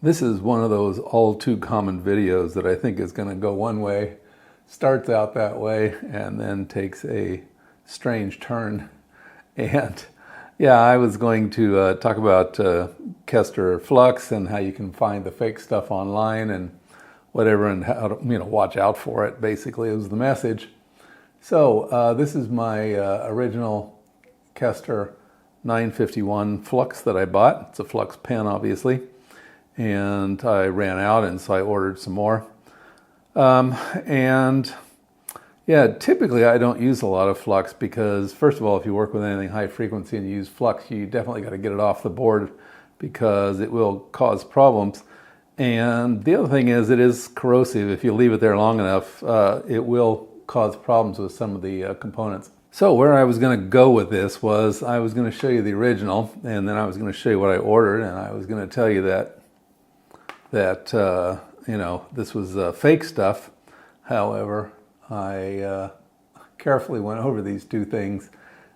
This is one of those all too common videos that I think is going to go one way, starts out that way, and then takes a strange turn. And yeah, I was going to talk about Kester Flux and how you can find the fake stuff online and whatever, and how to watch out for it. Basically, it was the message. So this is my original Kester 951 Flux that I bought. It's a Flux pen, obviously. And I ran out, and so I ordered some more. And yeah, typically I don't use a lot of Flux because, first of all, if you work with anything high frequency and you use Flux, you definitely got to get it off the board because it will cause problems. And the other thing is, it is corrosive. If you leave it there long enough, it will cause problems with some of the components. So where I was going to go with this was I was going to show you the original, and then I was going to show you what I ordered, and I was going to tell you that this was fake stuff. However, I carefully went over these two things,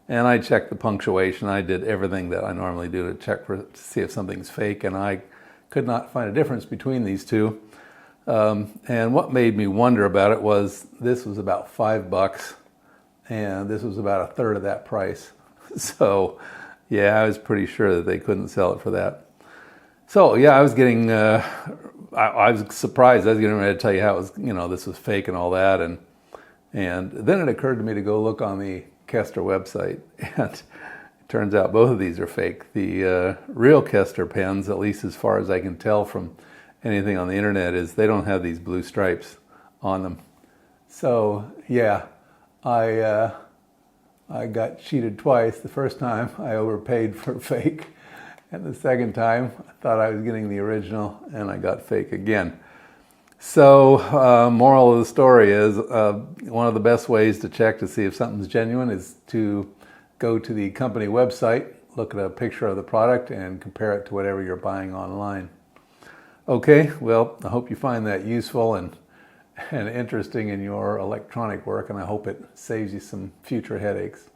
and I checked the punctuation. I did everything that I normally do to check to see if something's fake, and I could not find a difference between these two. And what made me wonder about it was this was about $5, and this was about a third of that price. So yeah, I was pretty sure that they couldn't sell it for that. So yeah, I was getting, I was surprised. I was getting ready to tell you how it was, this was fake and all that. And then it occurred to me to go look on the Kester website. And it turns out both of these are fake. The real Kester pens, at least as far as I can tell from anything on the internet, is they don't have these blue stripes on them. So yeah, I got cheated twice. The first time I overpaid for fake. And the second time, I thought I was getting the original, and I got fake again. So, moral of the story is, one of the best ways to check to see if something's genuine is to go to the company website, look at a picture of the product, and compare it to whatever you're buying online. Okay, well, I hope you find that useful and interesting in your electronic work, and I hope it saves you some future headaches.